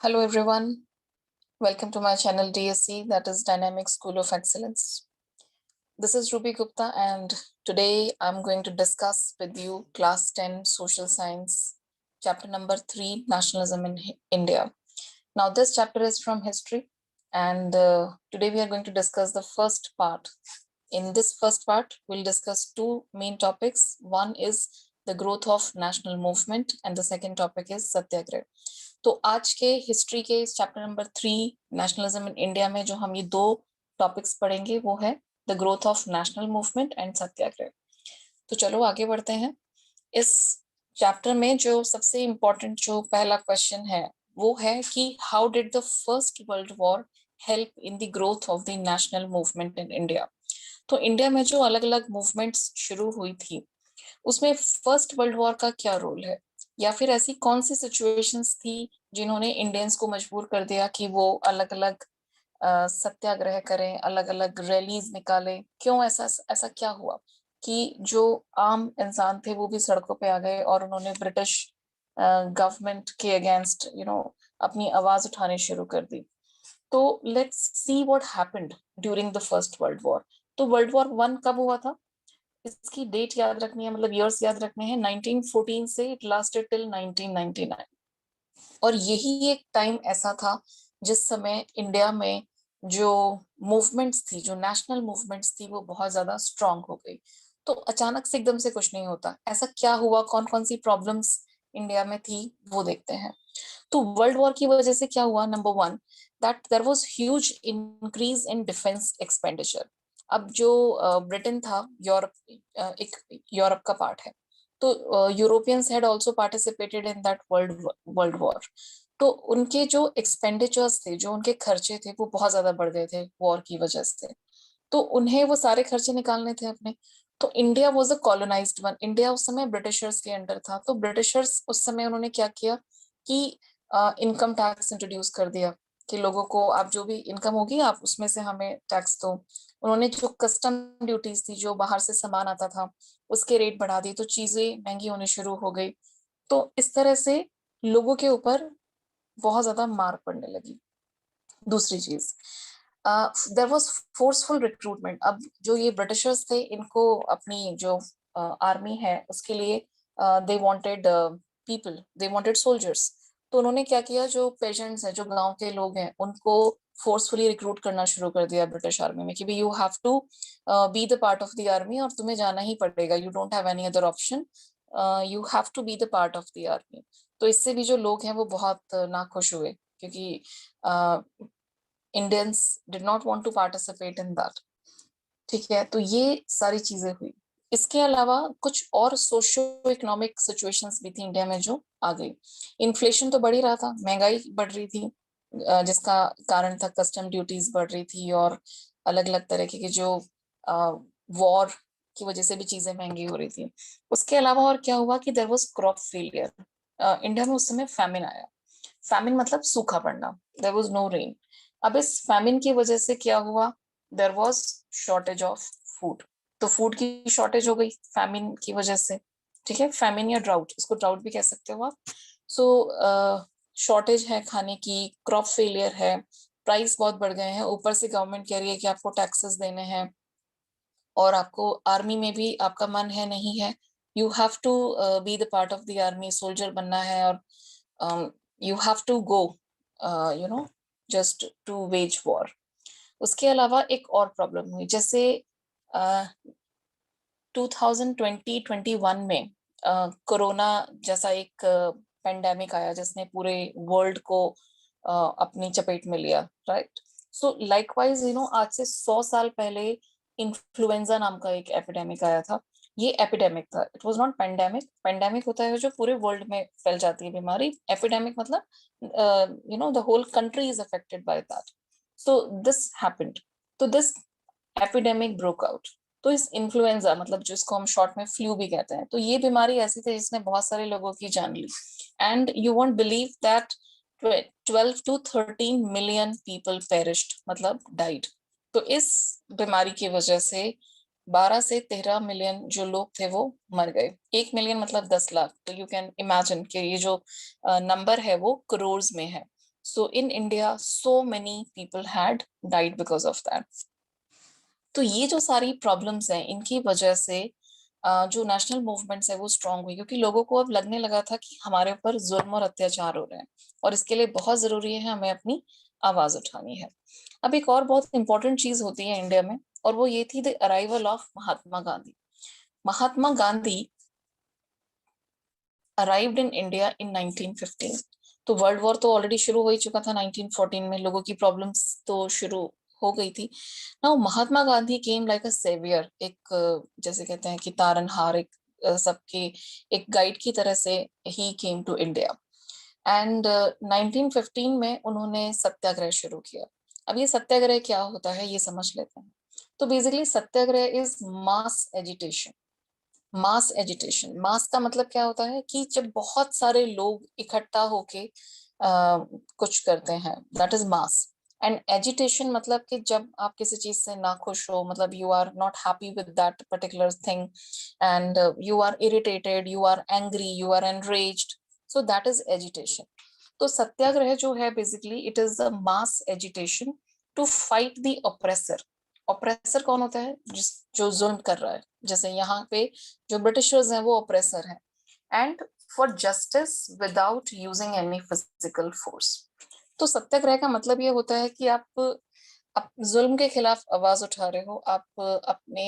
Hello everyone, welcome to my channel DSC, that is Dynamic School of Excellence. This is Ruby Gupta and today I'm going to discuss with you class 10 social science, chapter number 3, nationalism in India. Now this chapter is from history and today we are going to discuss the first part. In this first part, we'll discuss two main topics. One is the growth of national movement and the second topic is Satyagraha. तो आज के history के इस chapter number 3 nationalism in India में जो हम ये दो टॉपिक्स पढ़ेंगे वो है the growth of national movement and Satyagraha. तो चलो आगे बढ़ते हैं। इस चैप्टर में जो सबसे इम्पोर्टेंट जो पहला क्वेश्चन है वो है कि how did the first world war help in the growth of the national movement in India. तो इंडिया में जो अलग अलग मूवमेंट्स शुरू हुई थी उसमें फर्स्ट वर्ल्ड वॉर का क्या रोल है, या फिर ऐसी कौन सी सिचुएशंस थी जिन्होंने इंडियंस को मजबूर कर दिया कि वो अलग अलग सत्याग्रह करें, अलग अलग रैलीज निकालें। क्यों ऐसा क्या हुआ कि जो आम इंसान थे वो भी सड़कों पे आ गए और उन्होंने ब्रिटिश गवर्नमेंट के अगेंस्ट अपनी आवाज उठानी शुरू कर दी। तो let's see what happened during the first world war. तो वर्ल्ड वॉर 1 कब हुआ था, इसकी डेट याद रखनी है, मतलब ईयर्स याद रखने हैं। 1914 से इट लास्टेड टिल 1999 और यही एक टाइम ऐसा था जिस समय इंडिया में जो मूवमेंट्स थी, जो नेशनल मूवमेंट्स थी वो बहुत ज्यादा स्ट्रांग हो गई। तो अचानक से एकदम से कुछ नहीं होता, ऐसा क्या हुआ, कौन कौन सी प्रॉब्लम्स इंडिया में थी वो देखते हैं। तो वर्ल्ड वॉर की वजह से क्या हुआ, number 1 that there was huge increase in defence expenditure. अब जो ब्रिटेन था, यूरोप एक यूरोप का पार्ट है, तो Europeans had also participated in that world war. तो उनके जो एक्सपेंडिचर्स थे, जो उनके खर्चे थे वो बहुत ज्यादा बढ़ गए थे वॉर की वजह से। तो उन्हें वो सारे खर्चे निकालने थे अपने। तो India was a colonised one, India उस समय ब्रिटिशर्स के अंडर था। तो ब्रिटिशर्स उस समय उन्होंने क्या किया कि इनकम टैक्स इंट्रोड्यूस कर दिया कि लोगों को आप जो भी इनकम होगी आप उसमें से हमें टैक्स दो। उन्होंने जो कस्टम ड्यूटीज थी, जो बाहर से सामान आता था उसके रेट बढ़ा दिए, तो चीजें महंगी होनी शुरू हो गई। तो इस तरह से लोगों के ऊपर बहुत ज्यादा मार पड़ने लगी। दूसरी चीज, देयर वाज फोर्सफुल रिक्रूटमेंट। अब जो ये ब्रिटिशर्स थे, इनको अपनी जो आर्मी है उसके लिए they wanted people, they wanted soldiers. तो उन्होंने क्या किया, जो पेशेंट्स हैं, जो गांव के लोग हैं, उनको फोर्सफुली रिक्रूट करना शुरू कर दिया ब्रिटिश आर्मी में कि भाई you have to be the part of the army और तुम्हें जाना ही पड़ेगा, you don't have any other option, you have to be the part of the army. तो इससे भी जो लोग हैं वो बहुत नाखुश हुए क्योंकि Indians did not want to participate in that. ठीक है, तो ये सारी चीजें हुई। इसके अलावा कुछ और सोशियो इकोनॉमिक सिचुएशंस भी थी इंडिया में जो आ गई। इन्फ्लेशन तो बढ़ ही रहा था, महंगाई बढ़ रही थी, जिसका कारण था कस्टम ड्यूटीज बढ़ रही थी और अलग अलग तरह की जो वॉर की वजह से भी चीजें महंगी हो रही थी। उसके अलावा और क्या हुआ कि there was crop failure. India में उस समय फैमिन आया। फैमिन मतलब सूखा पड़ना, देयर वाज नो रेन। अब इस फैमिन की वजह से क्या हुआ, there was shortage of food. तो फूड की शॉर्टेज हो गई फैमिन की वजह से। ठीक है, फैमिन या ड्राउट, इसको ड्राउट भी कह सकते हो आप। सो शॉर्टेज है खाने की, क्रॉप फेलियर है, प्राइस बहुत बढ़ गए हैं, ऊपर से गवर्नमेंट कह रही है कि आपको टैक्सेस देने हैं और आपको आर्मी में भी आपका मन है नहीं है, you have to be the part of the army, soldier बनना है और you have to go you know just to wage war. उसके अलावा एक और प्रॉब्लम हुई, जैसे 2020-21 में कोरोना जैसा एक पेंडेमिक आया जिसने पूरे वर्ल्ड को अपनी चपेट में लिया, राइट। सो लाइकवाइज आज से 100 साल पहले इन्फ्लुएंजा नाम का एक एपिडेमिक आया था। ये एपिडेमिक था, it was not pandemic. Pandemic होता है जो पूरे वर्ल्ड में फैल जाती है बीमारी, एपिडेमिक मतलब the whole country is affected by that. So this happened, तो दिस एपिडेमिक ब्रोक आउट। तो इस इन्फ्लुएंजा मतलब जिसको हम शॉर्ट में फ्लू भी कहते हैं, तो ये बीमारी ऐसी थी जिसने बहुत सारे लोगों की जान ली। And you won't believe that 12 to 13 million people perished, मतलब डाइड। तो इस बीमारी की वजह से 12 से 13 मिलियन जो लोग थे वो मर गए। 1 मिलियन मतलब 10 लाख। तो यू कैन इमेजिन कि ये जो नंबर है वो करोड़ में है। So in India, so many people had died because of that. तो ये जो सारी प्रॉब्लम्स हैं, इनकी वजह से जो नेशनल मूवमेंट्स है वो स्ट्रांग हुई, क्योंकि लोगों को अब लगने लगा था कि हमारे ऊपर जुल्म और अत्याचार हो रहे हैं और इसके लिए बहुत जरूरी है हमें अपनी आवाज उठानी है। अब एक और बहुत इंपॉर्टेंट चीज होती है इंडिया में, और वो ये थी the arrival of Mahatma Gandhi. Mahatma Gandhi arrived in India in 1915। तो वर्ल्ड वॉर तो ऑलरेडी शुरू हो ही चुका था 1914 में, लोगों की प्रॉब्लम्स तो शुरू हो गई थी ना। Mahatma Gandhi came like a saviour, एक जैसे कहते हैं कि तारनहार, एक सबके एक गाइड की तरह से ही केम टू इंडिया। एंड 1915 में उन्होंने सत्याग्रह शुरू किया। अब ये सत्याग्रह क्या होता है ये समझ लेते हैं। तो basically Satyagraha is mass agitation. Mass agitation, mass का मतलब क्या होता है कि जब बहुत सारे लोग इकट्ठा होके कुछ करते हैं, that is mass. And agitation मतलब कि जब आप किसी चीज से नाखुश हो, मतलब you are not happy with that particular thing and you are irritated, you are angry, you are enraged, so that is agitation. तो सत्याग्रह जो है basically it is a mass agitation to fight the oppressor. Oppressor कौन होता है? जो जुल्म कर रहा है। जैसे यहाँ पे जो ब्रिटिशर्स हैं वो ऑप्रेसर हैं। And for justice without using any physical force. तो सत्याग्रह का मतलब ये होता है कि आप जुल्म के खिलाफ आवाज उठा रहे हो, आप अपने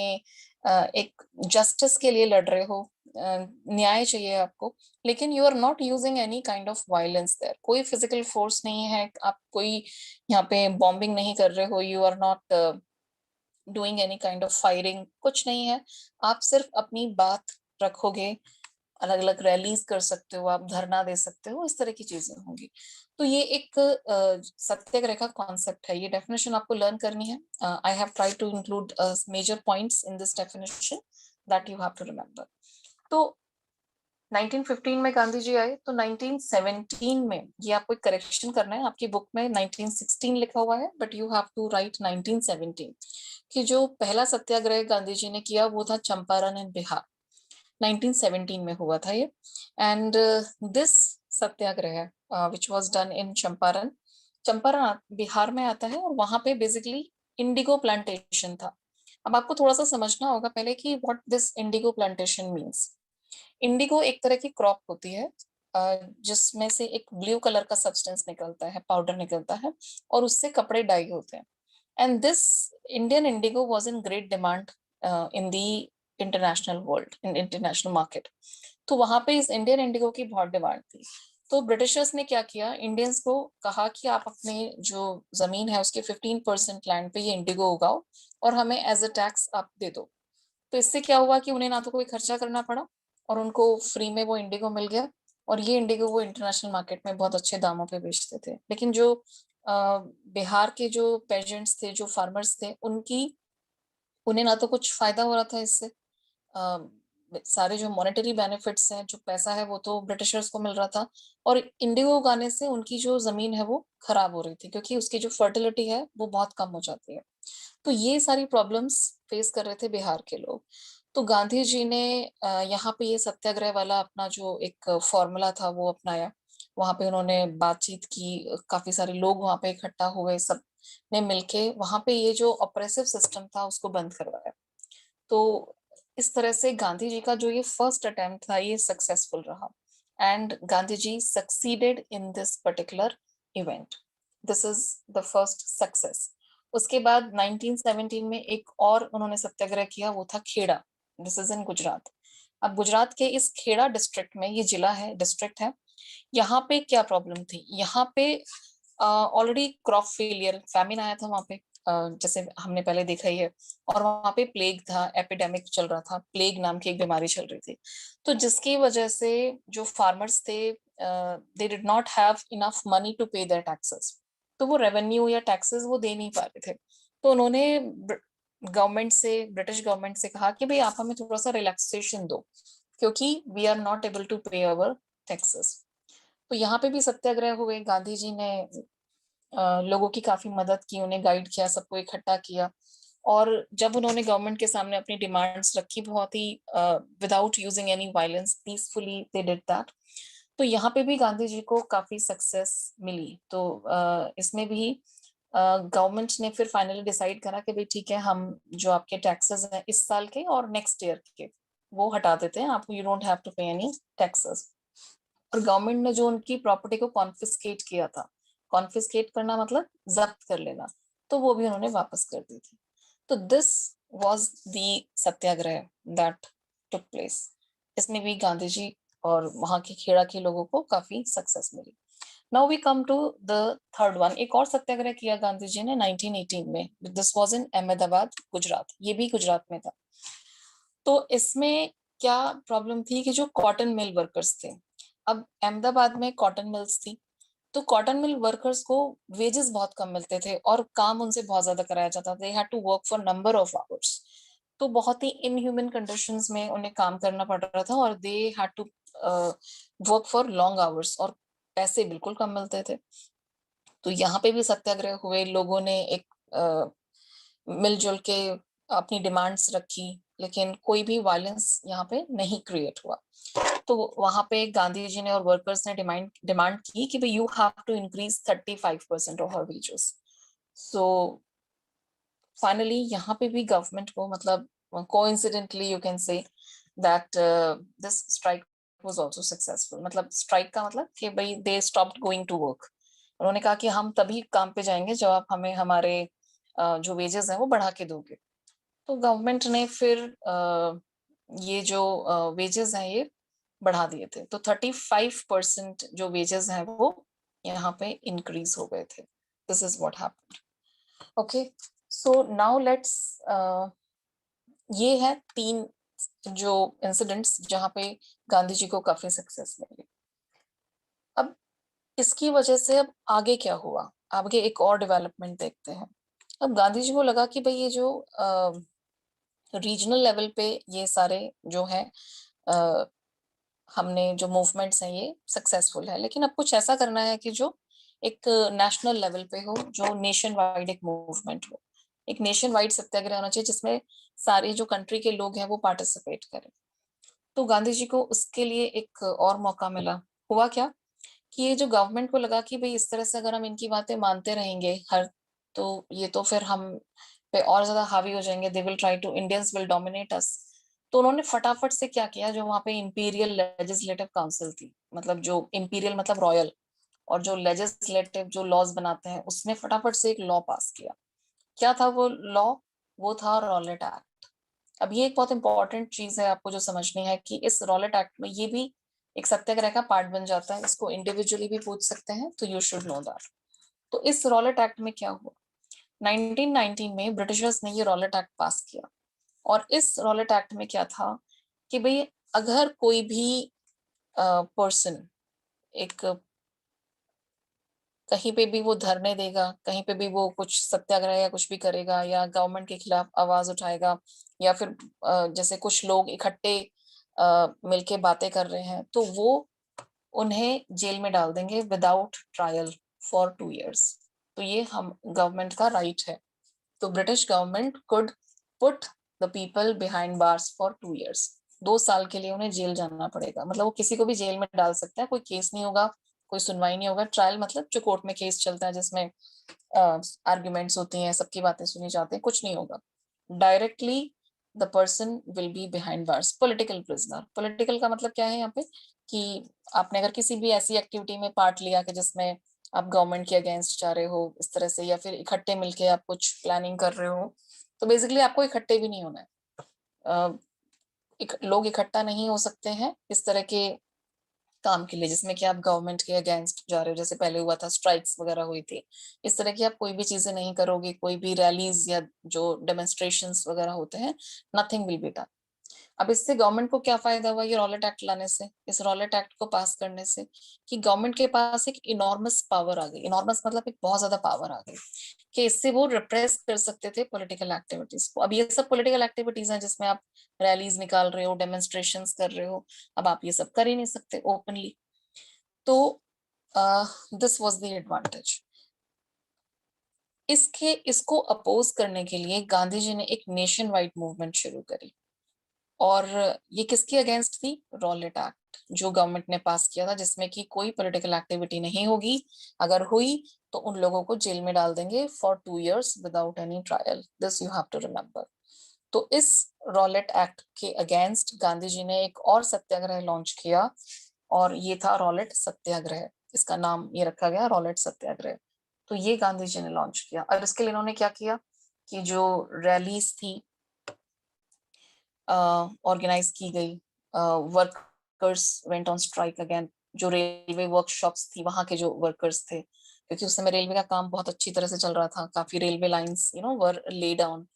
एक जस्टिस के लिए लड़ रहे हो, न्याय चाहिए आपको, लेकिन you are not using any kind of violence there. कोई फिजिकल फोर्स नहीं है, आप कोई यहाँ पे बॉम्बिंग नहीं कर रहे हो, you are not doing any kind of firing, कुछ नहीं है। आप सिर्फ अपनी बात रखोगे, अलग अलग रैलीज कर सकते हो, आप धरना दे सकते हो, इस तरह की चीजें होंगी। तो ये एक सत्याग्रह का कॉन्सेप्ट है। ये डेफिनेशन आपको लर्न करनी है। I have tried to include major points in this definition that you have to remember. तो 1915 में गांधी जी आए, तो 1917 में, ये आपको एक करेक्शन करना है, आपकी बुक में 1916 लिखा हुआ है but you have to write 1917, कि जो पहला सत्याग्रह गांधी जी ने किया वो था चंपारण इन बिहार। 1917 में हुआ था ये। And this Satyagraha which was done in Champaran, Champaran Bihar में आता है, और वहां पे बेसिकली इंडिगो प्लांटेशन था। अब आपको थोड़ा सा समझना होगा पहले कि what this Indigo plantation means. Indigo एक तरह की क्रॉप होती है जिसमें से एक ब्लू कलर का सब्सटेंस निकलता है, पाउडर निकलता है, और उससे कपड़े डाई होते हैं। And this Indian Indigo was in great demand in the international world, in international market. तो वहां पे इस इंडियन इंडिगो की बहुत डिमांड थी। तो ब्रिटिशर्स ने क्या किया, इंडियंस को कहा कि आप अपने जो जमीन है उसके 15% लैंड पे ये इंडिगो उगाओ और हमें एज अ टैक्स आप दे दो। तो इससे क्या हुआ कि उन्हें ना तो कोई खर्चा करना पड़ा और उनको फ्री में वो इंडिगो मिल गया, और ये इंडिगो वो इंटरनेशनल मार्केट में बहुत अच्छे दामों पे बेचते थे। लेकिन जो बिहार के जो पेजेंट्स थे, जो फार्मर्स थे, उन्हें ना तो कुछ फायदा हो रहा था इससे, सारे जो मॉनेटरी बेनिफिट्स हैं, जो पैसा है वो तो ब्रिटिशर्स को मिल रहा था, और इंडिगो उगाने से उनकी जो जमीन है वो खराब हो रही थी, क्योंकि उसकी जो फर्टिलिटी है वो बहुत कम हो जाती है। तो ये सारी प्रॉब्लम्स फेस कर रहे थे बिहार के लोग। तो गांधी जी ने यहाँ पे ये सत्याग्रह वाला अपना जो एक फॉर्मूला था वो अपनाया। वहां पे उन्होंने बातचीत की, काफी सारे लोग वहां पे इकट्ठा हुए, सब ने मिलके वहां पे ये जो ऑपरेसिव सिस्टम था उसको बंद करवाया। तो इस तरह से गांधी जी का जो ये फर्स्ट अटेम्प्ट था ये सक्सेसफुल रहा, and Gandhi ji succeeded in this particular event. This is the first success. उसके बाद 1917 में एक और उन्होंने सत्याग्रह किया, वो था Kheda. This is in Gujarat. अब गुजरात के इस खेड़ा डिस्ट्रिक्ट में, ये जिला है, डिस्ट्रिक्ट है, यहाँ पे क्या प्रॉब्लम थी, यहाँ पे ऑलरेडी क्रॉप फेलियर, फैमिन आया था वहां पे, जैसे हमने पहले देखा ही है, और वहां पे प्लेग था, एपिडेमिक चल रहा था, प्लेग नाम की एक बीमारी चल रही थी। तो जिसकी वजह से जो फार्मर्स थे they did not have enough money to pay their taxes. तो वो रेवेन्यू या टैक्सेस वो दे नहीं पा रहे थे। तो उन्होंने गवर्नमेंट से, ब्रिटिश गवर्नमेंट से कहा कि भाई आप हमें थोड़ा सा रिलैक्सेशन दो, क्योंकि we are not able to pay our taxes. तो यहाँ पे भी सत्याग्रह हुए। गांधी जी ने लोगों की काफी मदद की, उन्हें गाइड किया, सबको इकट्ठा किया, और जब उन्होंने गवर्नमेंट के सामने अपनी डिमांड्स रखी, बहुत ही without using any violence, peacefully they did that. तो यहाँ पे भी गांधी जी को काफी सक्सेस मिली। तो इसमें भी गवर्नमेंट ने फिर फाइनली डिसाइड करा कि भाई ठीक है, हम जो आपके टैक्सेस हैं इस साल के और नेक्स्ट ईयर के, वो हटा देते हैं, आपको यू डोंट हैव टू पे एनी टैक्सेस। और गवर्नमेंट ने जो उनकी प्रॉपर्टी को कॉन्फिस्केट किया था, कॉन्फिस्केट करना मतलब जब्त कर लेना, तो वो भी उन्होंने वापस कर दी थी। तो this was the Satyagraha that took place. इसमें भी गांधी जी और वहां के खेड़ा के लोगों को काफी सक्सेस मिली। Now we come to the third one. एक और सत्याग्रह किया गांधी जी ने 1918 में। This was in Ahmedabad, Gujarat. ये भी गुजरात में था। तो इसमें क्या प्रॉब्लम थी कि जो कॉटन मिल वर्कर्स थे, अब अहमदाबाद में कॉटन मिल्स थी, तो कॉटन मिल वर्कर्स को वेजेस बहुत कम मिलते थे और काम उनसे बहुत ज्यादा कराया जाता था। They had to work for number of hours. तो बहुत ही इनह्यूमन कंडीशंस में उन्हें काम करना पड़ रहा था और they had to work for long hours, और पैसे बिल्कुल कम मिलते थे। तो यहाँ पे भी सत्याग्रह हुए, लोगों ने एक मिलजुल के अपनी डिमांड्स रखी, लेकिन कोई भी वायलेंस यहाँ पे नहीं क्रिएट हुआ। तो वहां पे गांधी जी ने और वर्कर्स ने डिमांड की कि भाई you have to increase 35% of our wages. So finally यहाँ पे भी गवर्नमेंट को, मतलब coincidentally you can say that this strike was also successful. मतलब स्ट्राइक का मतलब कि भाई they stopped going to work. उन्होंने कहा कि हम तभी काम पे जाएंगे जब आप हमें हमारे जो वेजेस हैं वो बढ़ा के दोगे। तो गवर्नमेंट ने फिर ये जो वेजेस हैं ये बढ़ा दिए थे। तो 35% जो वेजेस हैं वो यहाँ पे इंक्रीज हो गए थे। This is what happened. Okay, so now let's, ये है 3 जो इंसिडेंट्स जहाँ पे गांधी जी को काफी सक्सेस मिली। अब इसकी वजह से अब आगे क्या हुआ, आगे एक और डेवलपमेंट देखते हैं। अब गांधी जी को लगा कि भाई ये जो रीजनल लेवल पे ये सारे जो है हमने जो मूवमेंट्स हैं ये सक्सेसफुल है, लेकिन अब कुछ ऐसा करना है कि जो एक नेशनल लेवल पे हो, जो नेशन वाइड एक मूवमेंट हो, एक नेशन वाइड सत्याग्रह होना चाहिए जिसमें सारे जो कंट्री के लोग हैं वो पार्टिसिपेट करें। तो गांधी जी को उसके लिए एक और मौका मिला। हुआ क्या कि ये जो गवर्नमेंट को लगा कि भाई इस तरह से अगर हम इनकी बातें मानते रहेंगे हर, तो ये तो फिर हम पे और ज्यादा हावी हो जाएंगे, they will try to, Indians will dominate us. तो उन्होंने फटाफट से क्या किया, जो वहां पे इंपीरियल लेजिस्लेटिव काउंसिल थी, मतलब जो इंपीरियल मतलब रॉयल, और जो लेजिस्लेटिव जो लॉज बनाते हैं, उसने फटाफट से एक लॉ पास किया। क्या था वो लॉ? वो था रॉलेट एक्ट। अब ये एक बहुत इंपॉर्टेंट चीज है आपको जो समझनी है कि इस रॉलेट एक्ट में ये भी एक सत्याग्रह का पार्ट बन जाता है। इसको इंडिविजुअली भी पूछ सकते हैं, तो यू शुड नो दैट। तो इस रॉलेट एक्ट में क्या हुआ, 1919 में ब्रिटिशर्स ने ये रॉलेट एक्ट पास किया। और इस रॉलेट एक्ट में क्या था कि भाई अगर कोई भी पर्सन एक कहीं पे भी वो धरने देगा, कहीं पे भी वो कुछ सत्याग्रह या कुछ भी करेगा, या गवर्नमेंट के खिलाफ आवाज उठाएगा, या फिर जैसे कुछ लोग इकट्ठे मिलके बातें कर रहे हैं, तो वो उन्हें जेल में डाल देंगे विदाउट ट्रायल फॉर 2 years। तो ये हम गवर्नमेंट का राइट है। तो British government could put the people behind bars for 2 years। 2 साल के लिए उन्हें जेल जाना पड़ेगा, मतलब वो किसी को भी जेल में डाल सकता है, कोई केस नहीं होगा, कोई सुनवाई नहीं होगा। ट्रायल मतलब जो कोर्ट में केस चलता है जिसमें आर्ग्यूमेंट्स होती हैं, सबकी बातें सुनी जाती हैं, कुछ नहीं होगा। Directly the person will be behind bars, political prisoner. Political का मतलब क्या है यहाँ पे कि आपने अगर किसी भी ऐसी एक्टिविटी में पार्ट लिया कि जिसमें आप गवर्नमेंट के अगेंस्ट जा रहे हो इस तरह से, या फिर इकट्ठे मिलके आप कुछ प्लानिंग कर रहे हो, तो बेसिकली आपको इकट्ठे भी नहीं होना है। लोग इकट्ठा नहीं हो सकते हैं इस तरह के काम के लिए जिसमें कि आप गवर्नमेंट के अगेंस्ट जा रहे हो, जैसे पहले हुआ था, स्ट्राइक्स वगैरह हुई थी। इस तरह की आप कोई भी चीजें नहीं करोगे, कोई भी रैलीज या जो डेमोन्स्ट्रेशंस वगैरह होते हैं, नथिंग विल बी डन। अब इससे गवर्नमेंट को क्या फायदा हुआ ये रॉलेट एक्ट लाने से, इस रॉलेट एक्ट को पास करने से, कि गवर्नमेंट के पास एक इनॉर्मस पावर आ गई। इनॉर्मस मतलब एक बहुत ज्यादा पावर आ गई कि इससे वो रिप्रेस कर सकते थे पॉलिटिकल एक्टिविटीज को। अब ये सब पॉलिटिकल एक्टिविटीज हैं जिसमें आप रैलीज निकाल रहे हो, डेमोन्स्ट्रेशंस कर रहे हो, अब आप ये सब कर ही नहीं सकते ओपनली। तो दिस वाज द एडवांटेज। इसको अपोज करने के लिए गांधी जी ने एक नेशन वाइड मूवमेंट शुरू करी। और ये किसके अगेंस्ट थी? Rowlatt act. जो गवर्नमेंट ने पास किया था, जिसमें कि कोई पॉलिटिकल एक्टिविटी नहीं होगी, अगर हुई तो उन लोगों को जेल में डाल देंगे for 2 years without any trial. This you have to remember. तो इस रॉलेट एक्ट के अगेंस्ट गांधी जी ने एक और सत्याग्रह लॉन्च किया, और ये था रॉलेट सत्याग्रह। इसका नाम ये रखा गया रॉलेट सत्याग्रह। तो ये गांधी जी ने लॉन्च किया, और इसके लिए इन्होंने क्या किया कि जो रैलीज थी ऑर्गेनाइज की गई, workers went on strike again, जो रेलवे वर्कशॉप्स थी वहां के जो वर्कर्स थे, क्योंकि उस समय रेलवे का काम बहुत अच्छी तरह से चल रहा था, काफी railway lines were lay down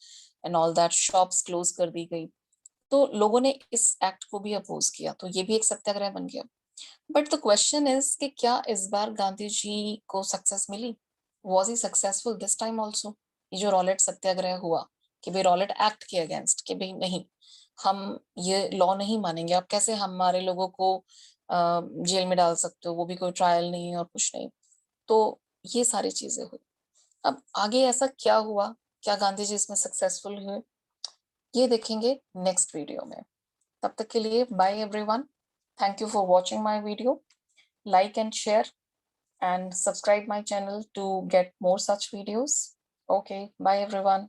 and all that, shops close कर दी गई। तो लोगों ने इस एक्ट को भी अपोज किया, तो ये भी एक सत्याग्रह बन गया। बट द क्वेश्चन इज कि क्या इस बार गांधी जी को सक्सेस मिली? Was he successful this time also? ये जो रॉलेट सत्याग्रह हुआ कि भाई रॉलेट एक्ट के अगेंस्ट, कि भाई नहीं, हम ये लॉ नहीं मानेंगे, आप कैसे हमारे लोगों को जेल में डाल सकते हो, वो भी कोई ट्रायल नहीं और कुछ नहीं। तो ये सारी चीजें हुई। अब आगे ऐसा क्या हुआ, क्या गांधी जी इसमें सक्सेसफुल हुए, ये देखेंगे नेक्स्ट वीडियो में। तब तक के लिए bye everyone, thank you for watching my video, like and share and subscribe my channel to get more such videos. Okay, bye everyone.